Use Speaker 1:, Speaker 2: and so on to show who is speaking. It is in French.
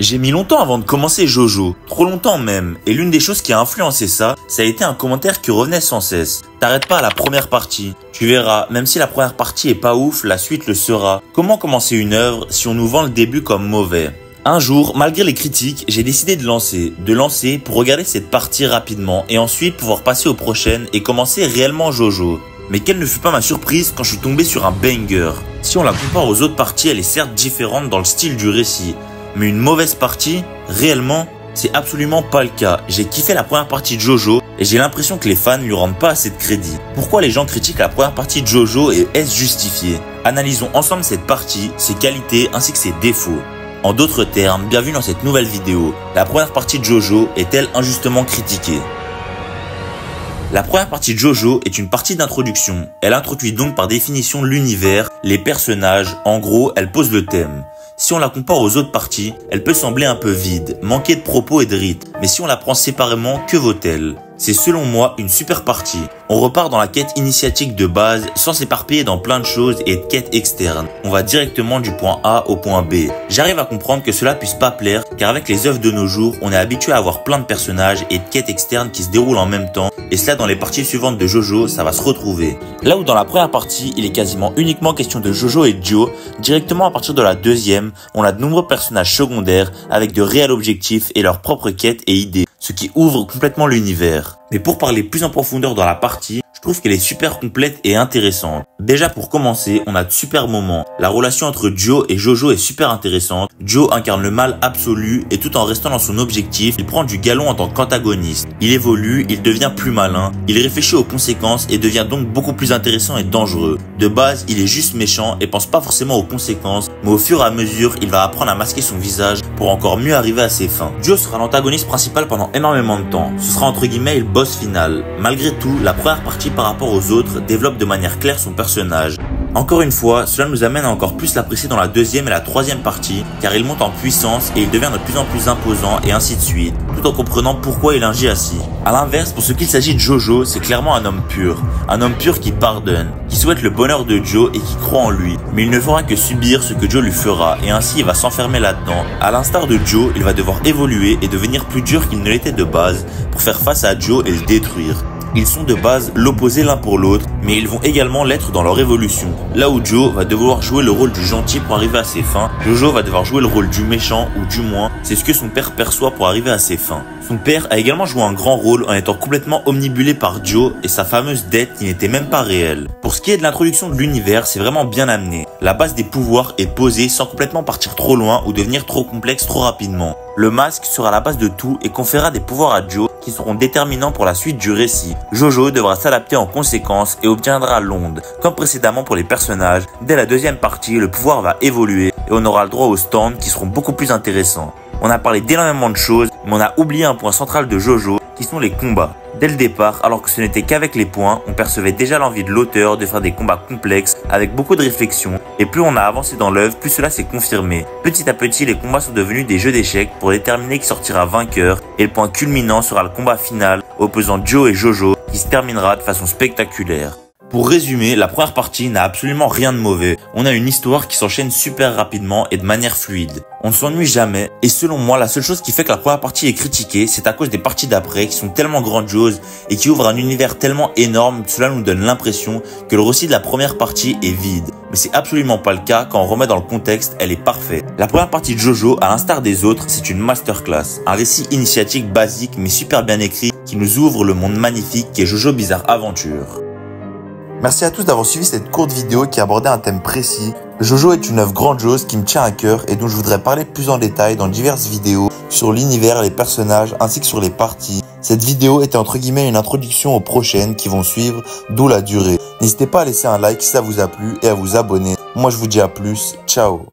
Speaker 1: J'ai mis longtemps avant de commencer Jojo, trop longtemps même, et l'une des choses qui a influencé ça a été un commentaire qui revenait sans cesse. T'arrêtes pas à la première partie. Tu verras, même si la première partie est pas ouf, la suite le sera. Comment commencer une œuvre si on nous vend le début comme mauvais? Un jour, malgré les critiques, j'ai décidé de lancer pour regarder cette partie rapidement et ensuite pouvoir passer aux prochaines et commencer réellement Jojo. Mais quelle ne fut pas ma surprise quand je suis tombé sur un banger. Si on la compare aux autres parties, elle est certes différente dans le style du récit. Mais une mauvaise partie, réellement, c'est absolument pas le cas. J'ai kiffé la première partie de Jojo et j'ai l'impression que les fans lui rendent pas assez de crédit. Pourquoi les gens critiquent la première partie de Jojo et est-ce justifié? Analysons ensemble cette partie, ses qualités ainsi que ses défauts. En d'autres termes, bienvenue dans cette nouvelle vidéo. La première partie de Jojo est-elle injustement critiquée? La première partie de Jojo est une partie d'introduction. Elle introduit donc par définition l'univers, les personnages, en gros, elle pose le thème. Si on la compare aux autres parties, elle peut sembler un peu vide, manquer de propos et de rythme, mais si on la prend séparément, que vaut-elle? C'est selon moi une super partie. On repart dans la quête initiatique de base sans s'éparpiller dans plein de choses et de quêtes externes. On va directement du point A au point B. J'arrive à comprendre que cela puisse pas plaire car avec les œuvres de nos jours, on est habitué à avoir plein de personnages et de quêtes externes qui se déroulent en même temps et cela dans les parties suivantes de Jojo, ça va se retrouver. Là où dans la première partie, il est quasiment uniquement question de Jojo et Joe, directement à partir de la deuxième, on a de nombreux personnages secondaires avec de réels objectifs et leurs propres quêtes et idées, ce qui ouvre complètement l'univers. Mais pour parler plus en profondeur dans la partie, je trouve qu'elle est super complète et intéressante. Déjà pour commencer, on a de super moments. La relation entre Joe et Jojo est super intéressante. Joe incarne le mal absolu et tout en restant dans son objectif, il prend du galon en tant qu'antagoniste. Il évolue, il devient plus malin, il réfléchit aux conséquences et devient donc beaucoup plus intéressant et dangereux. De base, il est juste méchant et pense pas forcément aux conséquences, mais au fur et à mesure, il va apprendre à masquer son visage pour encore mieux arriver à ses fins. Joe sera l'antagoniste principal pendant énormément de temps. Ce sera entre guillemets le boss final. Malgré tout, la première partie par rapport aux autres développe de manière claire son personnage. Encore une fois, cela nous amène à encore plus l'apprécier dans la deuxième et la troisième partie, car il monte en puissance et il devient de plus en plus imposant et ainsi de suite, tout en comprenant pourquoi il agit ainsi. A l'inverse, pour ce qu'il s'agit de Jojo, c'est clairement un homme pur qui pardonne, qui souhaite le bonheur de Joe et qui croit en lui, mais il ne fera que subir ce que Joe lui fera et ainsi il va s'enfermer là-dedans. À l'instar de Joe, il va devoir évoluer et devenir plus dur qu'il ne l'était de base pour faire face à Joe et le détruire. Ils sont de base l'opposé l'un pour l'autre, mais ils vont également l'être dans leur évolution. Là où Joe va devoir jouer le rôle du gentil pour arriver à ses fins, Jojo va devoir jouer le rôle du méchant, ou du moins, c'est ce que son père perçoit pour arriver à ses fins. Son père a également joué un grand rôle en étant complètement omnibulé par Joe et sa fameuse dette qui n'était même pas réelle. Pour ce qui est de l'introduction de l'univers, c'est vraiment bien amené. La base des pouvoirs est posée sans complètement partir trop loin ou devenir trop complexe trop rapidement. Le masque sera la base de tout et conférera des pouvoirs à Joe qui seront déterminants pour la suite du récit. Jojo devra s'adapter en conséquence et obtiendra l'onde. Comme précédemment pour les personnages, dès la deuxième partie, le pouvoir va évoluer et on aura le droit aux stands qui seront beaucoup plus intéressants. On a parlé d'énormément de choses, mais on a oublié un point central de Jojo, qui sont les combats. Dès le départ, alors que ce n'était qu'avec les points, on percevait déjà l'envie de l'auteur de faire des combats complexes, avec beaucoup de réflexion, et plus on a avancé dans l'œuvre, plus cela s'est confirmé. Petit à petit, les combats sont devenus des jeux d'échecs pour déterminer qui sortira vainqueur, et le point culminant sera le combat final, opposant Joe et Jojo, qui se terminera de façon spectaculaire. Pour résumer, la première partie n'a absolument rien de mauvais. On a une histoire qui s'enchaîne super rapidement et de manière fluide. On ne s'ennuie jamais. Et selon moi, la seule chose qui fait que la première partie est critiquée, c'est à cause des parties d'après qui sont tellement grandioses et qui ouvrent un univers tellement énorme que cela nous donne l'impression que le récit de la première partie est vide. Mais c'est absolument pas le cas quand on remet dans le contexte, elle est parfaite. La première partie de Jojo, à l'instar des autres, c'est une masterclass. Un récit initiatique basique mais super bien écrit qui nous ouvre le monde magnifique qui est Jojo Bizarre Adventure.
Speaker 2: Merci à tous d'avoir suivi cette courte vidéo qui abordait un thème précis. Jojo est une œuvre grandiose qui me tient à cœur et dont je voudrais parler plus en détail dans diverses vidéos sur l'univers, les personnages ainsi que sur les parties. Cette vidéo était entre guillemets une introduction aux prochaines qui vont suivre, d'où la durée. N'hésitez pas à laisser un like si ça vous a plu et à vous abonner. Moi je vous dis à plus, ciao.